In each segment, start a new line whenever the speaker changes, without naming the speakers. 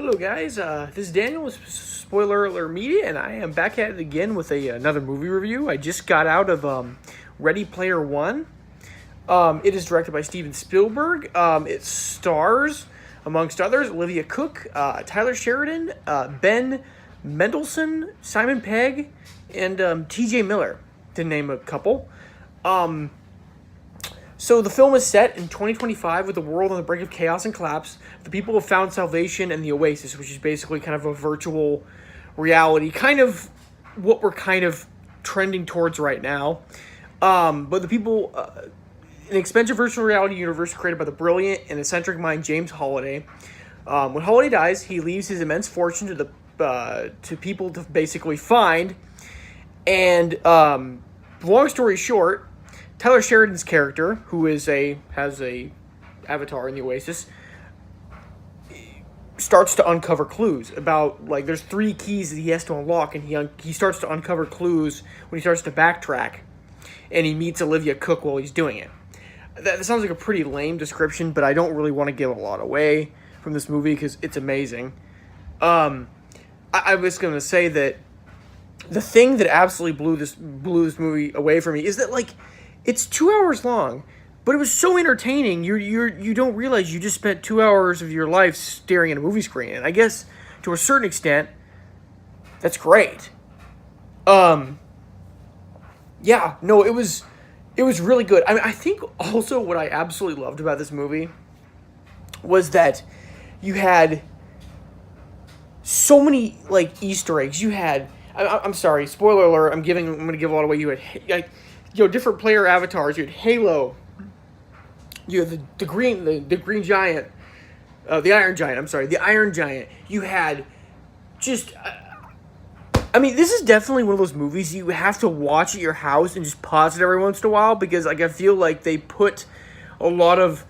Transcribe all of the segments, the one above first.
Hello, guys. This is Daniel with Spoiler Alert Media, and I am back at it again with another movie review. I just got out of Ready Player One. It is directed by Steven Spielberg. It stars, amongst others, Olivia Cooke, Tyler Sheridan, Ben Mendelsohn, Simon Pegg, and T.J. Miller, to name a couple. So the film is set in 2025 with the world on the brink of chaos and collapse. The people have found salvation in the Oasis, which is basically kind of a virtual reality, kind of what we're kind of trending towards right now. But the people, an expensive virtual reality universe created by the brilliant and eccentric mind James Holiday. When Holiday dies, he leaves his immense fortune to people to basically find. And long story short, Tyler Sheridan's character, who has a avatar in the Oasis, starts to uncover clues about, like, there's 3 keys that he has to unlock, and he starts to uncover clues when he starts to backtrack, and he meets Olivia Cooke while he's doing it. That sounds like a pretty lame description, but I don't really want to give a lot away from this movie because it's amazing. I was going to say that the thing that absolutely blew this movie away from me is that, like, it's 2 hours long, but it was so entertaining. You don't realize you just spent 2 hours of your life staring at a movie screen, and I guess to a certain extent, that's great. Yeah, no, it was really good. I mean, I think also what I absolutely loved about this movie was that you had so many, like, Easter eggs. You had, I'm sorry, spoiler alert. I'm going to give a lot away. You had, different player avatars. You had Halo. You had the green giant, the Iron Giant. I'm sorry, the Iron Giant. You had just. I mean, this is definitely one of those movies you have to watch at your house and just pause it every once in a while because, like, I feel like they put a lot of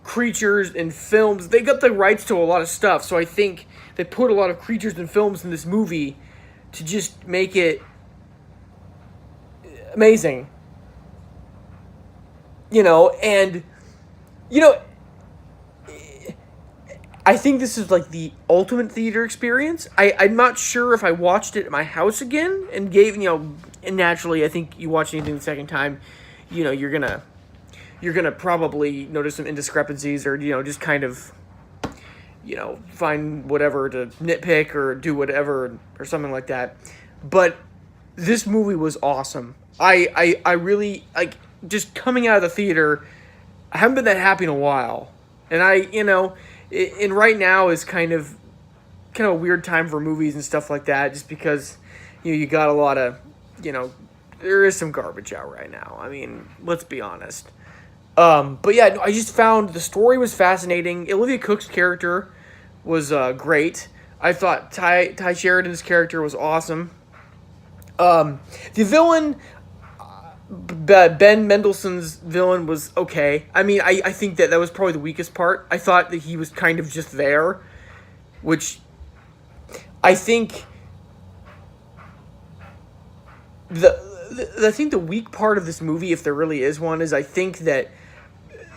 creatures in films. They got the rights to a lot of stuff, so I think they put a lot of creatures and films in this movie to just make it amazing. I think this is like the ultimate theater experience. I'm not sure if I watched it at my house again and and naturally I think you watch anything the second time, you're gonna probably notice some indiscrepancies or, just kind of, find whatever to nitpick or do whatever or something like that. But this movie was awesome. I really, like, just coming out of the theater, I haven't been that happy in a while. And and right now is kind of a weird time for movies and stuff like that, just because, you got a lot of, there is some garbage out right now. I mean, let's be honest. But yeah, I just found the story was fascinating. Olivia Cooke's character was great. I thought Ty Sheridan's character was awesome. The villain, Ben Mendelsohn's villain, was okay. I mean, I think that was probably the weakest part. I thought that he was kind of just there, which I think I think the weak part of this movie, if there really is one, is I think that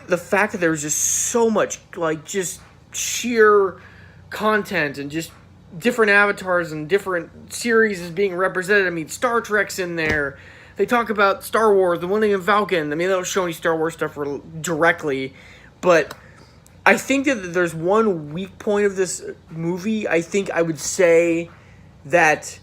the fact that there's just so much, like, just sheer content and just different avatars and different series is being represented. I mean, Star Trek's in there. They talk about Star Wars, the Millennium Falcon. I mean, they don't show any Star Wars stuff directly, but I think that there's one weak point of this movie. I think I would say that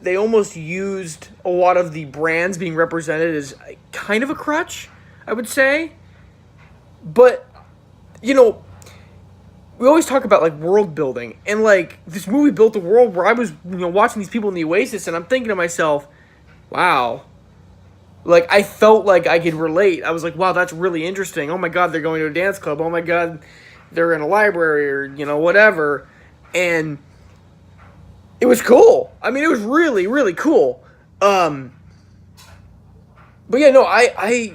they almost used a lot of the brands being represented as kind of a crutch, I would say. But, we always talk about, like, world building, and, like, this movie built a world where I was, watching these people in the Oasis, and I'm thinking to myself, wow. Like, I felt like I could relate. I was like, wow, that's really interesting. Oh my God, they're going to a dance club. Oh my God, they're in a library or, whatever. And it was cool. I mean, it was really, really cool. But yeah, no,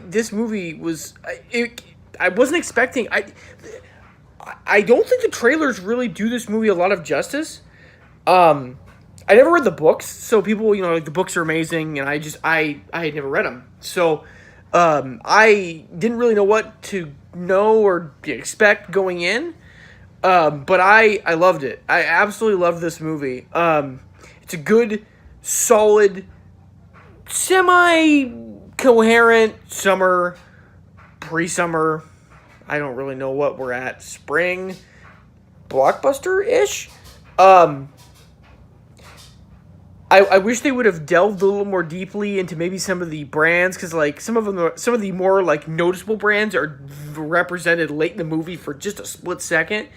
this movie was, I wasn't expecting, I don't think the trailers really do this movie a lot of justice. I never read the books, so people, like, the books are amazing, and I had never read them. So, I didn't really know what to know or expect going in. But I loved it. I absolutely loved this movie. It's a good, solid, semi coherent summer, pre-summer. I don't really know what we're at. Spring blockbuster ish. Um, I wish they would have delved a little more deeply into maybe some of the brands, because like some of the more like noticeable brands are represented late in the movie for just a split second.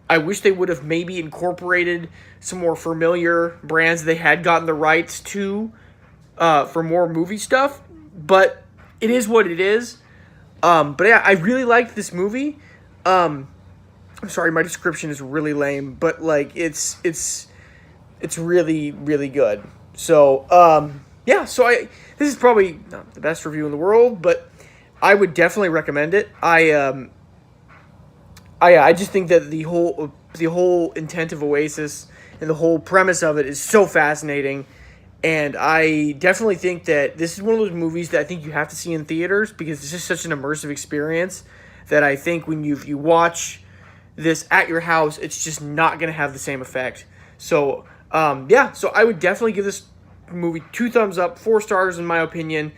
I wish they would have maybe incorporated some more familiar brands they had gotten the rights to, for more movie stuff. But it is what it is. But yeah, I really liked this movie. I'm sorry, my description is really lame, but like it's really really good. So yeah, so I this is probably not the best review in the world, but I would definitely recommend it. I just think that the whole intent of Oasis and the whole premise of it is so fascinating, and I definitely think that this is one of those movies that I think you have to see in theaters, because it's just such an immersive experience that I think when you watch this at your house, it's just not gonna have the same effect. So yeah, so I would definitely give this movie 2 thumbs up, 4 stars in my opinion.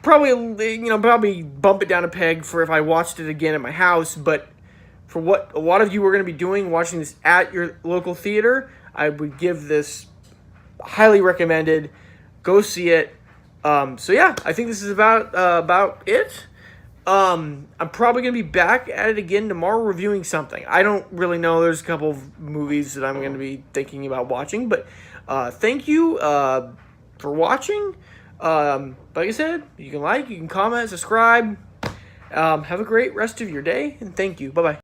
Probably bump it down a peg for if I watched it again at my house, but for what a lot of you are going to be doing, watching this at your local theater, I would give this highly recommended. Go see it. So yeah, I think this is about it. I'm probably going to be back at it again tomorrow reviewing something. I don't really know. There's a couple of movies that I'm going to be thinking about watching, but thank you for watching. Like I said, you can comment, subscribe. Have a great rest of your day, and thank you. Bye-bye.